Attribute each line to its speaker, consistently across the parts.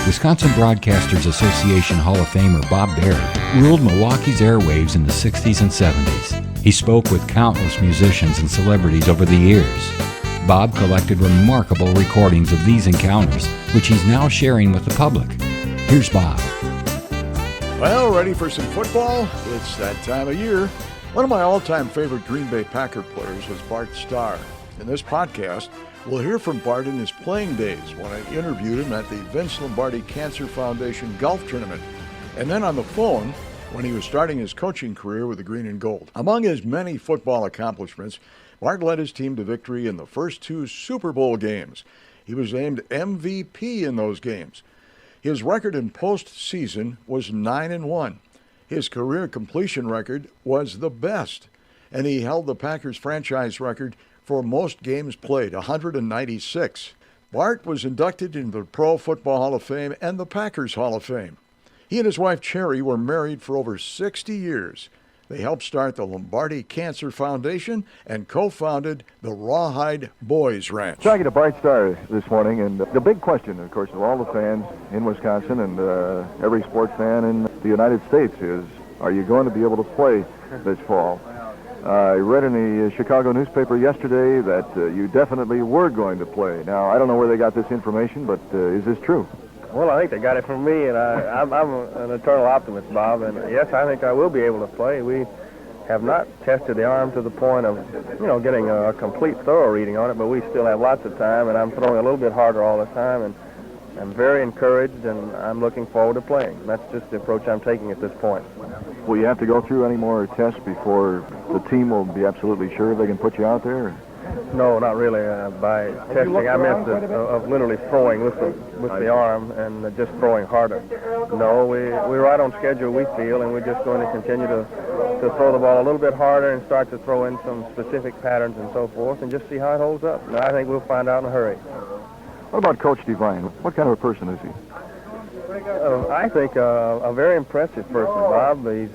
Speaker 1: Wisconsin Broadcasters Association Hall of Famer Bob Baird ruled Milwaukee's airwaves in the 60s and 70s. He spoke with countless musicians and celebrities over the years. Bob collected remarkable recordings of these encounters, which he's now sharing with the public. Here's Bob.
Speaker 2: Well, ready for some football? It's that time of year. One of my all-time favorite Green Bay Packer players was Bart Starr. In this podcast, we'll hear from Bart in his playing days when I interviewed him at the Lombardi Cancer Foundation golf tournament, and then on the phone when he was starting his coaching career with the Green and Gold. Among his many football accomplishments, Bart led his team to victory in the first 2 Super Bowl games. He was named MVP in those games. His record in postseason was 9-1. His career completion record was the best, and he held the Packers franchise record for most games played, 196. Bart was inducted into the Pro Football Hall of Fame and the Packers Hall of Fame. He and his wife Cherry were married for over 60 years. They helped start the Lombardi Cancer Foundation and co-founded the Rawhide Boys Ranch.
Speaker 3: Talking to Bart Starr this morning, and the big question, of course, of all the fans in Wisconsin and every sports fan in the United States is, are you going to be able to play this fall? I read in the Chicago newspaper yesterday that you definitely were going to play. Now, I don't know where they got this information, but is this true?
Speaker 4: Well, I think they got it from me, and I'm an eternal optimist, Bob, and yes, I think I will be able to play. We have not tested the arm to the point of, getting a complete thorough reading on it, but we still have lots of time, and I'm throwing a little bit harder all the time, and I'm very encouraged, and I'm looking forward to playing. That's just the approach I'm taking at this point.
Speaker 3: Will you have to go through any more tests before the team will be absolutely sure they can put you out there?
Speaker 4: No, not really. By testing, I meant of literally throwing with the arm and just throwing harder. No, we're right on schedule, we feel, and we're just going to continue to throw the ball a little bit harder and start to throw in some specific patterns and so forth and just see how it holds up. And I think we'll find out in a hurry.
Speaker 3: What about Coach Devine? What kind of a person is he?
Speaker 4: I think a very impressive person, Bob. He's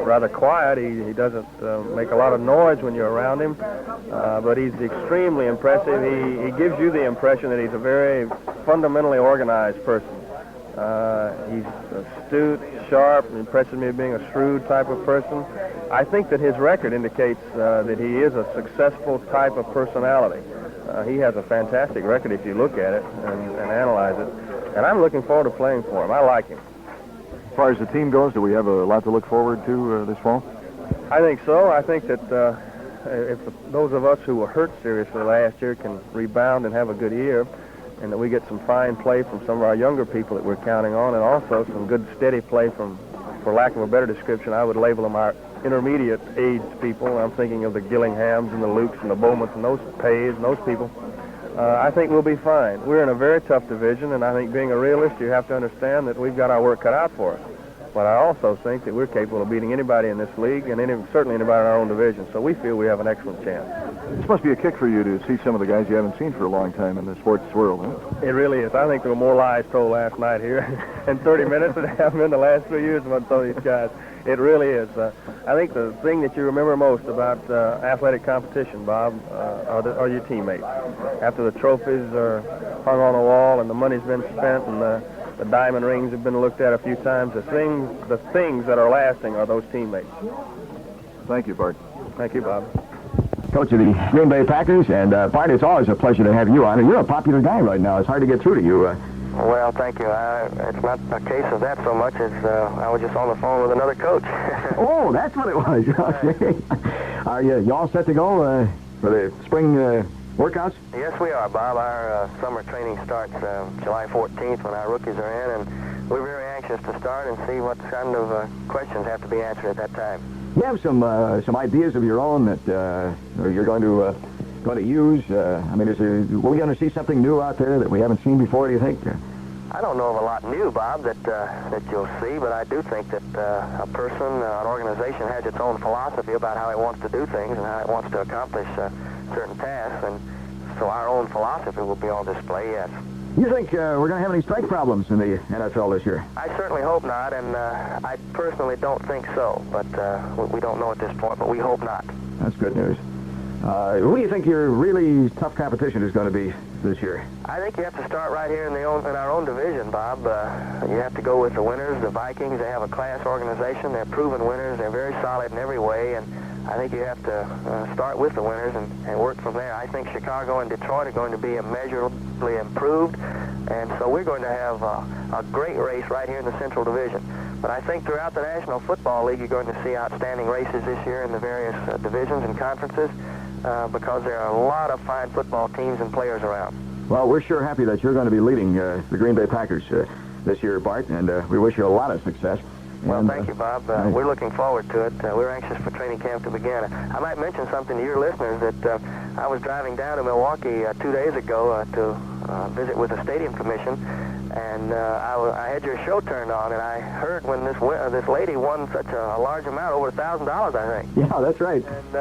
Speaker 4: rather quiet. He doesn't make a lot of noise when you're around him, but he's extremely impressive. He gives you the impression that he's a very fundamentally organized person. He's astute, sharp, impresses me as being a shrewd type of person. I think that his record indicates that he is a successful type of personality. He has a fantastic record if you look at it and analyze it. And I'm looking forward to playing for him. I like him.
Speaker 3: As far as the team goes, do we have a lot to look forward to this fall?
Speaker 4: I think so. I think that if those of us who were hurt seriously last year can rebound and have a good year, and that we get some fine play from some of our younger people that we're counting on, and also some good steady play from, for lack of a better description, I would label them our intermediate aged people. I'm thinking of the Gillinghams and the Lukes and the Bowmans and those Pays and those people. I think we'll be fine. We're in a very tough division, and I think being a realist, you have to understand that we've got our work cut out for us. But I also think that we're capable of beating anybody in this league, and certainly anybody in our own division. So we feel we have an excellent chance.
Speaker 3: This must be a kick for you to see some of the guys you haven't seen for a long time in the sports world, huh?
Speaker 4: It really is. I think there were more lies told last night here in 30 minutes than there have been the last 3 years about some of these guys. It really is. I think the thing that you remember most about athletic competition, Bob, are your teammates. After the trophies are hung on the wall and the money's been spent and the diamond rings have been looked at a few times, the things that are lasting are those teammates.
Speaker 3: Thank you, Bart.
Speaker 4: Thank you, Bob.
Speaker 5: Coach of the Green Bay Packers, and Bart, it's always a pleasure to have you on, and you're a popular guy right now. It's hard to get through to you.
Speaker 6: Well, thank you. It's not a case of that so much as I was just on the phone with another coach.
Speaker 5: Oh, that's what it was. Okay. Are you all set to go for the spring workouts?
Speaker 6: Yes, we are, Bob. Our summer training starts July 14th when our rookies are in, and we're very anxious to start and see what kind of questions have to be answered at that time.
Speaker 5: You have some ideas of your own that you're going to use? I mean, are we going to see something new out there that we haven't seen before, do you think?
Speaker 6: I don't know of a lot new, Bob, that you'll see, but I do think that a person, an organization has its own philosophy about how it wants to do things and how it wants to accomplish certain tasks, and so our own philosophy will be on display, yes.
Speaker 5: You think we're going to have any strike problems in the NFL this year?
Speaker 6: I certainly hope not, and I personally don't think so, but we don't know at this point, but we hope not.
Speaker 5: That's good news. Who do you think your really tough competition is going to be this year?
Speaker 6: I think you have to start right here in our own division, Bob. You have to go with the winners. The Vikings, they have a class organization. They're proven winners. They're very solid in every way, and I think you have to start with the winners and work from there. I think Chicago and Detroit are going to be immeasurably improved, and so we're going to have a great race right here in the Central Division. But I think throughout the National Football League, you're going to see outstanding races this year in the various divisions and conferences because there are a lot of fine football teams and players around.
Speaker 5: Well, we're sure happy that you're going to be leading the Green Bay Packers this year, Bart, and we wish you a lot of success.
Speaker 6: Well, thank you, Bob. We're looking forward to it. We're anxious for training camp to begin. I might mention something to your listeners that I was driving down to Milwaukee 2 days ago to visit with the Stadium Commission, and I had your show turned on, and I heard when this lady won such a large amount, over $1,000, I think.
Speaker 5: Yeah, that's right.
Speaker 6: And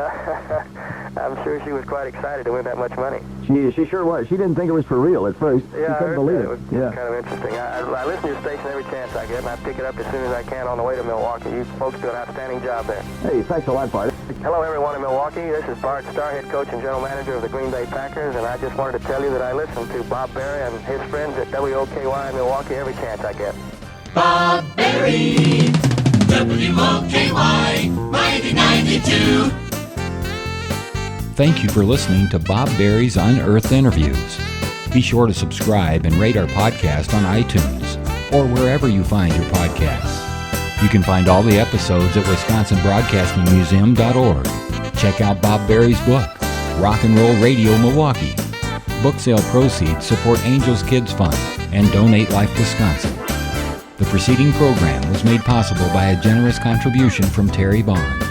Speaker 6: I'm sure she was quite excited to win that much money.
Speaker 5: She sure was. She didn't think it was for real at first.
Speaker 6: Yeah,
Speaker 5: she couldn't believe it.
Speaker 6: It was kind of interesting. I listen to your station every chance I get, and I pick it up as soon as I can on the way to Milwaukee. You folks do an outstanding job there.
Speaker 5: Hey, thanks a lot, Bart.
Speaker 6: Hello, everyone in Milwaukee. This is Bart Starr, head coach and general manager of the Green Bay Packers, and I just wanted to tell you that I listen to Bob Berry and his friends at WOKY in Milwaukee every chance I get.
Speaker 7: Bob Berry, WOKY, 9092.
Speaker 1: Thank you for listening to Bob Berry's Unearthed Interviews. Be sure to subscribe and rate our podcast on iTunes or wherever you find your podcasts. You can find all the episodes at WisconsinBroadcastingMuseum.org. Check out Bob Berry's book, Rock and Roll Radio Milwaukee. Book sale proceeds support Angels Kids Fund and Donate Life Wisconsin. The preceding program was made possible by a generous contribution from Terry Bond.